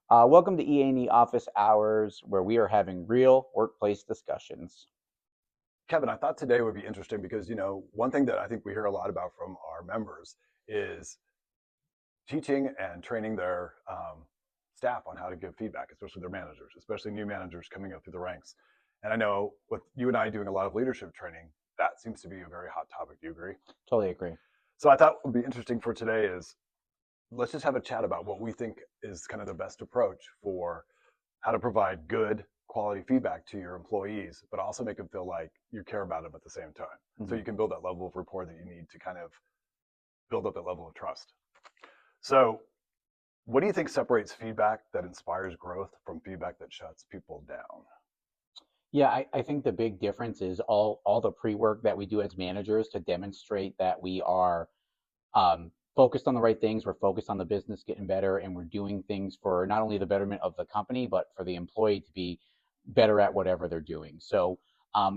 Welcome to EANE Office Hours, where we are having real workplace discussions. Kevin, I thought today would be interesting because, one thing that I think we hear a lot about from our members is teaching and training their staff on how to give feedback, especially their managers, especially new managers coming up through the ranks. And I know with you and I doing a lot of leadership training, that seems to be a very hot topic. Do you agree? Totally agree. So I thought what would be interesting for today is let's just have a chat about what we think is kind of the best approach for how to provide good quality feedback to your employees, but also make them feel like you care about them at the same time. So Mm-hmm. you can build that level of rapport that you need to kind of build up that level of trust. So, what do you think separates feedback that inspires growth from feedback that shuts people down? Yeah, I think the big difference is all the pre-work that we do as managers to demonstrate that we are focused on the right things. We're focused on the business getting better, and we're doing things for not only the betterment of the company, but for the employee to be better at whatever they're doing. So,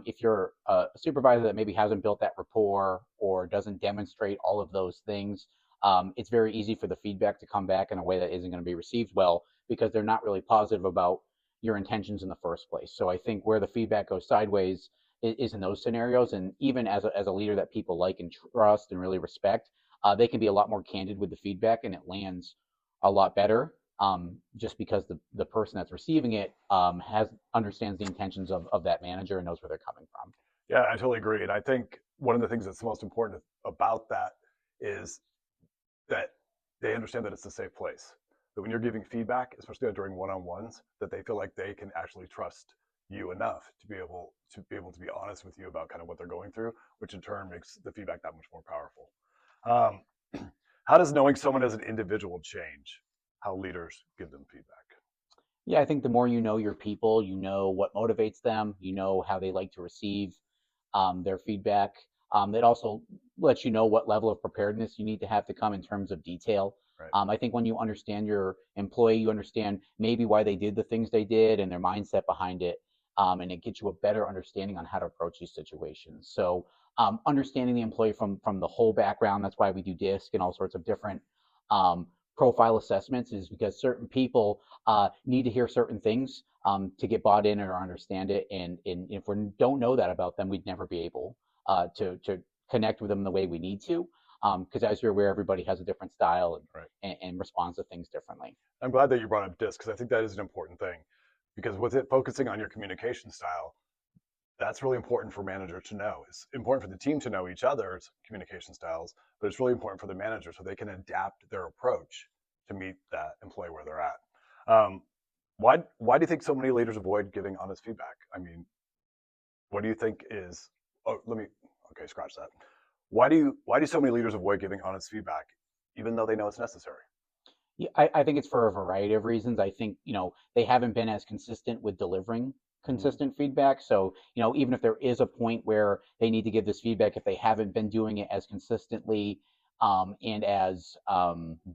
if you're a supervisor that maybe hasn't built that rapport or doesn't demonstrate all of those things, it's very easy for the feedback to come back in a way that isn't going to be received well because they're not really positive about your intentions in the first place. So, I think where the feedback goes sideways is in those scenarios. And even as a leader that people like and trust and really respect, they can be a lot more candid with the feedback and it lands a lot better, just because the person that's receiving it has understands the intentions of that manager and knows where they're coming from. Yeah, I totally agree. And I think one of the things that's most important about that is that they understand that it's a safe place. That when you're giving feedback, especially during one-on-ones, that they feel like they can actually trust you enough to be honest with you about kind of what they're going through, which in turn makes the feedback that much more powerful. How does knowing someone as an individual change how leaders give them feedback? Yeah, I think the more you know your people, you know what motivates them, you know how they like to receive their feedback. It also lets you know what level of preparedness you need to have to come in terms of detail. Right. I think when you understand your employee, you understand maybe why they did the things they did and their mindset behind it, and it gets you a better understanding on how to approach these situations. So, understanding the employee from the whole background. That's why we do DISC and all sorts of different um, profile assessments, is because certain people need to hear certain things to get bought in or understand it. And if we don't know that about them, we'd never be able to connect with them the way we need to. Because as you're aware, everybody has a different style Right. and responds to things differently. I'm glad that you brought up DISC because I think that is an important thing. Because with it focusing on your communication style, that's really important for managers to know. It's important for the team to know each other's communication styles, but it's really important for the manager so they can adapt their approach to meet that employee where they're at. Um, why do you think so many leaders avoid giving honest feedback? I mean, what do you think is? Oh, let me. Okay, scratch that. Why do so many leaders avoid giving honest feedback, even though they know it's necessary? Yeah, I think it's for a variety of reasons. I think, they haven't been as consistent with delivering Mm-hmm. consistent feedback. So, even if there is a point where they need to give this feedback, if they haven't been doing it as consistently and as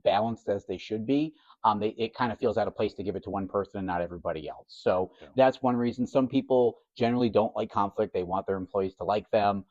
balanced as they should be, it kind of feels out of place to give it to one person and not everybody else. So Yeah. that's one reason. Some people generally don't like conflict. They want their employees to like them.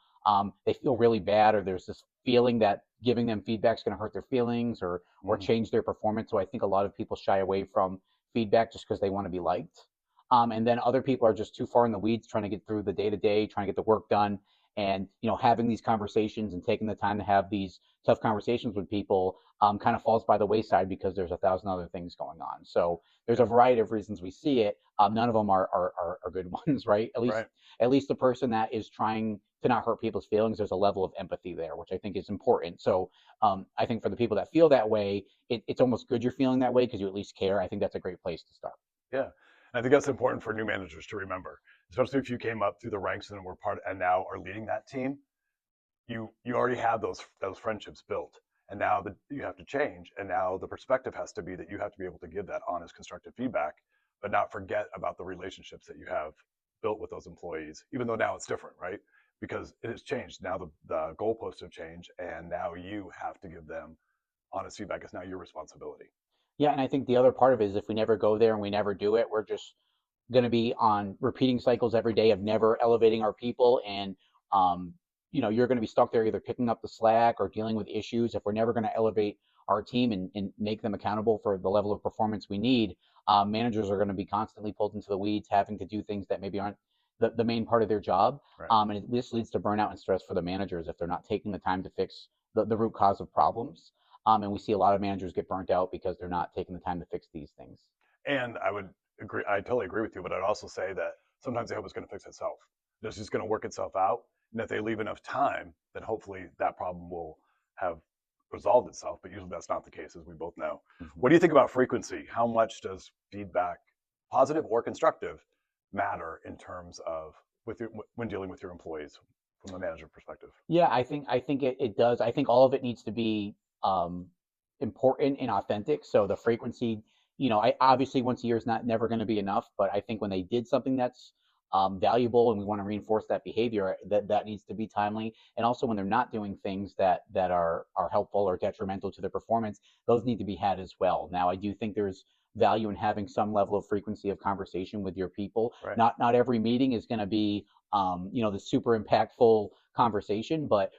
They feel really bad, or there's this feeling that giving them feedback is going to hurt their feelings or Mm-hmm. change their performance. So I think a lot of people shy away from feedback just because they want to be liked. And then other people are just too far in the weeds trying to get through the day to day, trying to get the work done. And having these conversations and taking the time to have these tough conversations with people kind of falls by the wayside because there's a thousand other things going on. So there's a variety of reasons we see it. None of them are good ones, right? Right. At least the person that is trying to not hurt people's feelings, there's a level of empathy there, which I think is important. So I think for the people that feel that way, it's almost good you're feeling that way because you at least care. I think that's a great place to start. Yeah. And I think that's important for new managers to remember, especially if you came up through the ranks and were part and now are leading that team. You already have those friendships built, and now that you have to change, and now the perspective has to be that you have to be able to give that honest, constructive feedback, but not forget about the relationships that you have built with those employees, even though now it's different, right? Because it has changed. Now the goalposts have changed, and now you have to give them honest feedback. It's now your responsibility. Yeah, and I think the other part of it is if we never go there and we never do it, we're just going to be on repeating cycles every day of never elevating our people. And, you're going to be stuck there either picking up the slack or dealing with issues if we're never going to elevate our team and make them accountable for the level of performance we need, managers are going to be constantly pulled into the weeds, having to do things that maybe aren't the main part of their job. Right. This leads to burnout and stress for the managers if they're not taking the time to fix the root cause of problems. And we see a lot of managers get burnt out because they're not taking the time to fix these things. And I would agree. I totally agree with you. But I'd also say that sometimes they hope it's going to fix itself. It's just going to work itself out. And if they leave enough time, then hopefully that problem will have resolved itself. But usually that's not the case, as we both know. Mm-hmm. What do you think about frequency? How much does feedback, positive or constructive, matter in terms of when dealing with your employees from a manager perspective? Yeah, I think it does. I think all of it needs to be um, important and authentic. So the frequency, I obviously once a year is not never going to be enough, but I think when they did something that's valuable and we want to reinforce that behavior, that needs to be timely. And also when they're not doing things that are helpful or detrimental to their performance, those need to be had as well. Now, I do think there's value in having some level of frequency of conversation with your people. Right. Not every meeting is going to be the super impactful conversation, but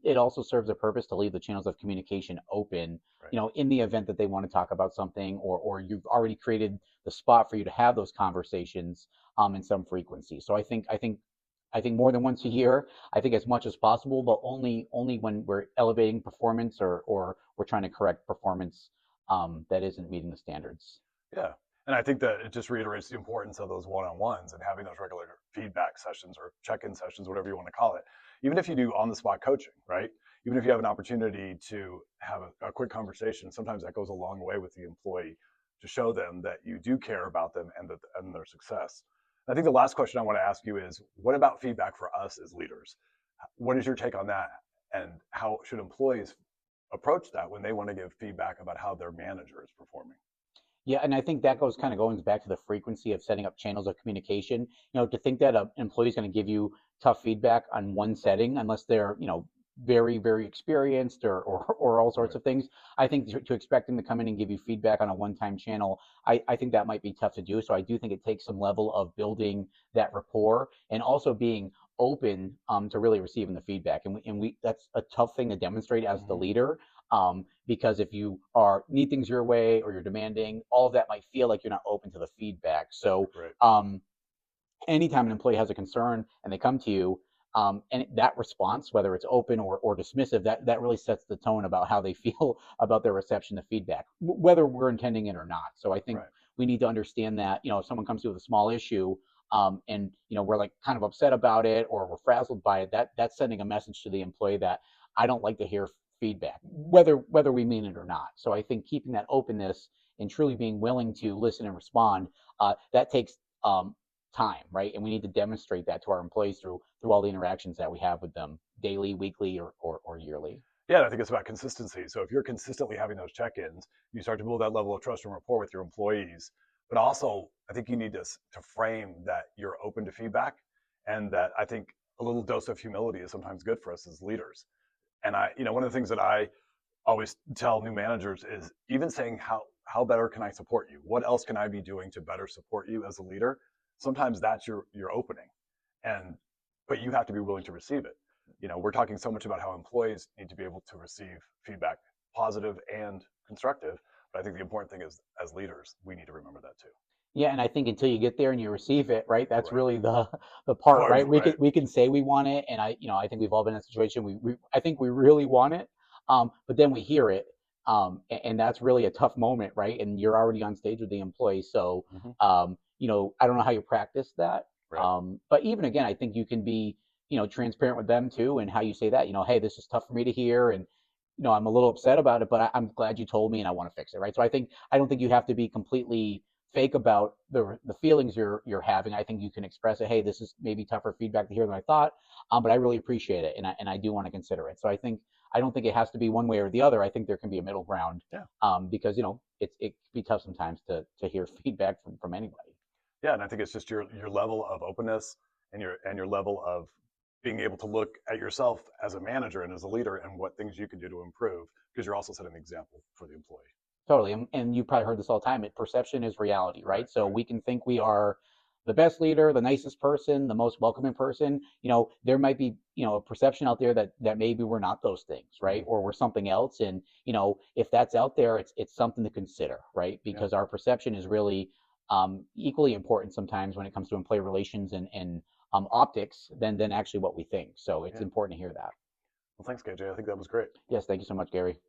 it also serves a purpose to leave the channels of communication open, Right. in the event that they want to talk about something, or you've already created the spot for you to have those conversations in some frequency. So I think more than once a year. I think as much as possible, but only when we're elevating performance or we're trying to correct performance that isn't meeting the standards. Yeah. And I think that it just reiterates the importance of those one-on-ones and having those regular feedback sessions or check-in sessions, whatever you want to call it. Even if you do on-the-spot coaching, right? Even if you have an opportunity to have a quick conversation, sometimes that goes a long way with the employee to show them that you do care about them and their success. I think the last question I want to ask you is, what about feedback for us as leaders? What is your take on that? And how should employees approach that when they want to give feedback about how their manager is performing? Yeah, and I think that goes kind of going back to the frequency of setting up channels of communication. To think that an employee is going to give you tough feedback on one setting, unless they're, very, very experienced or all sorts Right. of things. I think to expect them to come in and give you feedback on a one-time channel, I think that might be tough to do. So I do think it takes some level of building that rapport and also being open to really receiving the feedback. And we that's a tough thing to demonstrate as the Mm-hmm. leader, because if you are need things your way or you're demanding, all of that might feel like you're not open to the feedback. So Right. anytime an employee has a concern and they come to you, and that response, whether it's open or dismissive, that really sets the tone about how they feel about their reception of feedback, whether we're intending it or not. So I think Right. we need to understand that, if someone comes to you with a small issue, and we're like kind of upset about it or we're frazzled by it, that's sending a message to the employee that I don't like to hear feedback, whether we mean it or not. So I think keeping that openness and truly being willing to listen and respond, that takes time, right? And we need to demonstrate that to our employees through all the interactions that we have with them daily, weekly, or yearly. Yeah, and I think it's about consistency. So if you're consistently having those check-ins, you start to build that level of trust and rapport with your employees. But also, I think you need to frame that you're open to feedback, and that I think a little dose of humility is sometimes good for us as leaders. And one of the things that I always tell new managers is even saying how better can I support you? What else can I be doing to better support you as a leader? Sometimes that's your opening, and but you have to be willing to receive it. We're talking so much about how employees need to be able to receive feedback, positive and constructive. But I think the important thing is, as leaders, we need to remember that too. Yeah, and I think until you get there and you receive it, right, that's Right. really the part, right? We can Right. we can say we want it, and I think we've all been in a situation I think we really want it, but then we hear it, and that's really a tough moment, right? And you're already on stage with the employee, so Mm-hmm. I don't know how you practice that, Right. but even again, I think you can be transparent with them too, and how you say that, hey, this is tough for me to hear, and I'm a little upset about it, but I'm glad you told me, and I want to fix it, right? So I don't think you have to be completely fake about the feelings you're having. I think you can express it. Hey, this is maybe tougher feedback to hear than I thought, but I really appreciate it, and I do want to consider it. So I don't think it has to be one way or the other. I think there can be a middle ground, Yeah. because it can be tough sometimes to hear feedback from anybody. Yeah, and I think it's just your level of openness and your level of being able to look at yourself as a manager and as a leader and what things you can do to improve, because you're also setting an example for the employee. Totally, and you probably heard this all the time. Perception is reality, Right. right? So Right. we can think we are the best leader, the nicest person, the most welcoming person, there might be, a perception out there that maybe we're not those things, right? Hmm. Or we're something else. And, if that's out there, it's something to consider, right? Yeah. Because our perception is really equally important sometimes when it comes to employee relations and optics than actually what we think. So it's Yeah. important to hear that. Well, thanks, KJ. I think that was great. Yes, thank you so much, Gary.